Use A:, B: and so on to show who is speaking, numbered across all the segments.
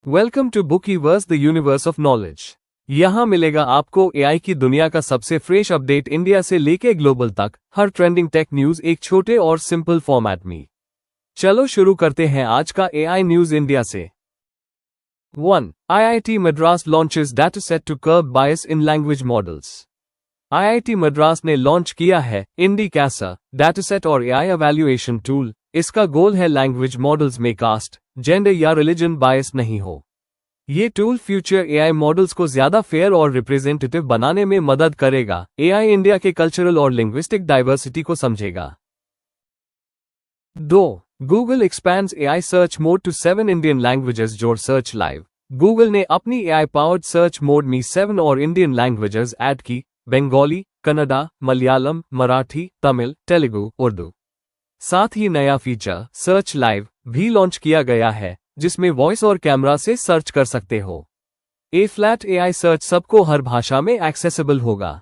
A: Welcome to Bookiverse the universe of knowledge. यहाँ मिलेगा आपको एआई की दुनिया का सबसे फ्रेश अपडेट, इंडिया से लेके ग्लोबल तक, हर ट्रेंडिंग टेक न्यूज एक छोटे और सिंपल फॉर्मेट में। चलो शुरू करते हैं आज का एआई न्यूज इंडिया से। 1. IIT Madras launches dataset to curb bias in language models. IIT Madras ने लॉन्च किया है IndiCasa डाटासेट और एआई एवेल्युएशन टूल। इसका गोल है लैंग्वेज मॉडल्स में कास्ट, जेंडर या रिलीजन बायस नहीं हो। ये टूल फ्यूचर एआई मॉडल्स को ज्यादा फेयर और रिप्रेजेंटेटिव बनाने में मदद करेगा। एआई इंडिया के कल्चरल और लिंग्विस्टिक डाइवर्सिटी को समझेगा। 2. Google expands AI search mode to 7 Indian languages जोड़ सर्च लाइव। गूगल ने अपनी एआई पावर्ड सर्च मोड में 7 और इंडियन लैंग्वेजेस ऐड की, बंगाली, कन्नड़ा, मलयालम, मराठी, तमिल, तेलुगु, उर्दू। साथ ही नया फीचर सर्च लाइव भी लॉन्च किया गया है, जिसमें वॉइस और कैमरा से सर्च कर सकते हो। फ्लैट एआई सर्च सबको हर भाषा में एक्सेसिबल होगा।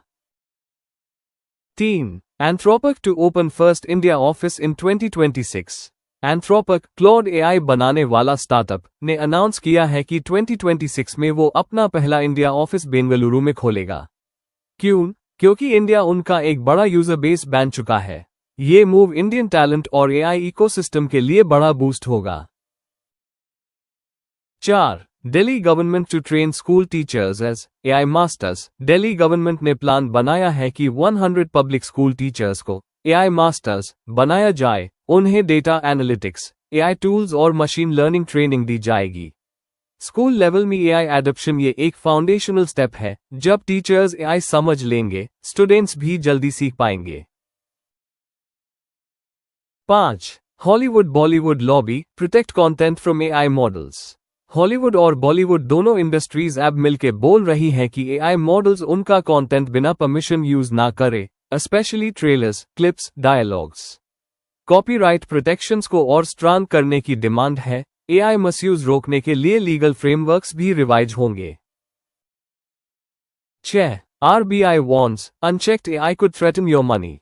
A: 3. Anthropic to open first India office in 2026. Anthropic Claude AI बनाने वाला स्टार्टअप ने अनाउंस किया है कि 2026 में वो अपना पहला इंडिया ऑफिस बेंगलुरु में खोलेगा। क्यों? क्योंकि इंडिया उनका एक बड़ा यूजर बेस बन चुका है। ये मूव इंडियन टैलेंट और एआई इकोसिस्टम के लिए बड़ा बूस्ट होगा। 4. Delhi government to train school teachers as AI masters. Delhi government ने प्लान बनाया है कि 100 पब्लिक स्कूल टीचर्स को एआई मास्टर्स बनाया जाए। उन्हें डेटा एनालिटिक्स, एआई टूल्स और मशीन लर्निंग ट्रेनिंग दी जाएगी। स्कूल लेवल में एआई एडॉप्शन ये एक फाउंडेशनल स्टेप है। जब टीचर्स एआई समझ लेंगे, स्टूडेंट्स भी जल्दी सीख पाएंगे। 5. Hollywood Bollywood lobby protect content from AI models. Hollywood और बॉलीवुड दोनों इंडस्ट्रीज अब मिलकर बोल रही हैं कि एआई मॉडल्स उनका कंटेंट बिना परमिशन यूज ना करे, specially trailers, clips, dialogues. Copyright protections को और स्ट्रांग करने की डिमांड है। एआई मिसयूज रोकने के लिए लीगल फ्रेमवर्क्स भी रिवाइज होंगे। 6. RBI warns unchecked AI could threaten your money.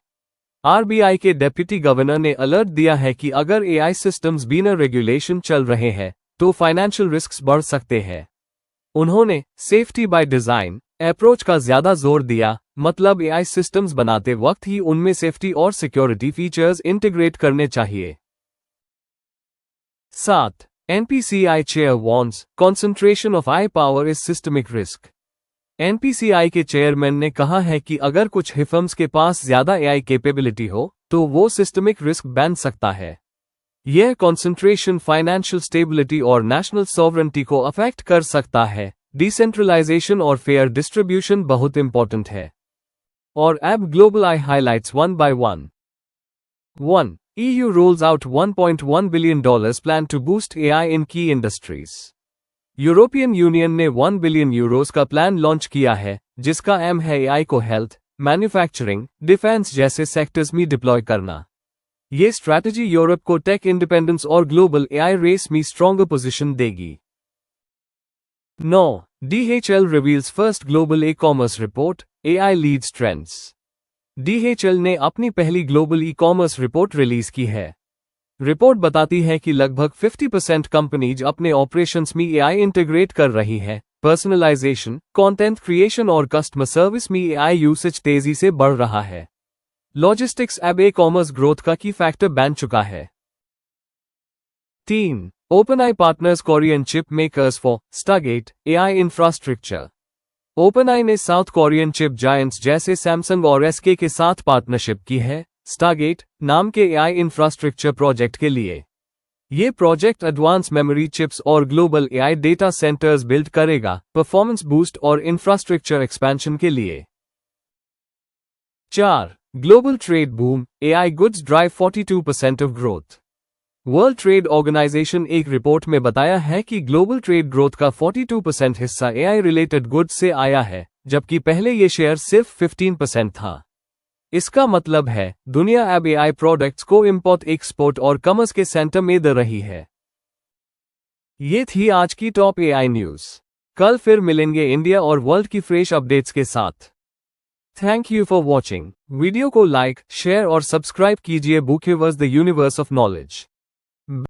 A: RBI के डेप्यूटी गवर्नर ने अलर्ट दिया है कि अगर एआई सिस्टम्स बिना रेगुलेशन चल रहे हैं तो फाइनेंशियल रिस्क्स बढ़ सकते हैं। उन्होंने सेफ्टी बाय डिजाइन अप्रोच का ज्यादा जोर दिया, मतलब एआई सिस्टम्स बनाते वक्त ही उनमें सेफ्टी और सिक्योरिटी फीचर्स इंटीग्रेट करने चाहिए। 7. NPCI chair warns concentration of I power is systemic risk. NPCI के चेयरमैन ने कहा है कि अगर कुछ फर्म्स के पास ज्यादा एआई कैपेबिलिटी हो तो वो सिस्टमिक रिस्क बन सकता है। यह कंसंट्रेशन फाइनेंशियल स्टेबिलिटी और नेशनल सॉवरेंटी को अफेक्ट कर सकता है। डिसेंट्रलाइजेशन और फेयर डिस्ट्रीब्यूशन बहुत इंपॉर्टेंट है। और अब global I highlights one by one. 1. EU rolls out $1.1 billion plan to boost AI in key industries. European Union ने 1 बिलियन यूरोस का प्लान लॉन्च किया है, जिसका एम है एआई को हेल्थ, मैन्युफैक्चरिंग, डिफेंस जैसे सेक्टर्स में डिप्लॉय करना। ये स्ट्रैटेजी यूरोप को टेक इंडिपेंडेंस और ग्लोबल एआई रेस में स्ट्रॉन्गर पोजीशन देगी। 9. DHL reveals first global e-commerce report, AI leads trends. DHL ने अपनी पहली ग्लोबल ई-कॉमर्स रिपोर्ट रिलीज की है। रिपोर्ट बताती है कि लगभग 50% कंपनीज अपने ऑपरेशंस में एआई इंटीग्रेट कर रही है। पर्सनलाइजेशन, कंटेंट क्रिएशन और कस्टमर सर्विस में एआई यूसेज तेजी से बढ़ रहा है। लॉजिस्टिक्स अब ई कॉमर्स ग्रोथ का की फैक्टर बन चुका है। 3. ओपनआई partners Korean chip makers for Stargate AI infrastructure. ओपनआई ने साउथ कोरियन चिप जायंट्स जैसे सैमसंग और एसके के साथ पार्टनरशिप की है स्टारगेट नाम के एआई इंफ्रास्ट्रक्चर प्रोजेक्ट के लिए। ये प्रोजेक्ट एडवांस मेमोरी चिप्स और global AI data centres build करेगा, परफॉर्मेंस बूस्ट और इंफ्रास्ट्रक्चर एक्सपेंशन के लिए। 4. Global trade boom AI goods drive 42% of growth. World Trade Organization एक रिपोर्ट में बताया है कि ग्लोबल ट्रेड ग्रोथ का 42% हिस्सा एआई रिलेटेड गुड्स से आया है, जबकि पहले ये शेयर सिर्फ 15% था। इसका मतलब है दुनिया अब एआई प्रोडक्ट्स को इंपोर्ट, एक्सपोर्ट और कॉमर्स के सेंटर में दे रही है। ये थी आज की टॉप एआई न्यूज। कल फिर मिलेंगे इंडिया और वर्ल्ड की फ्रेश अपडेट्स के साथ। Thank you for watching. Video को लाइक, शेयर और सब्सक्राइब कीजिए बुकीवर्स द यूनिवर्स ऑफ नॉलेज।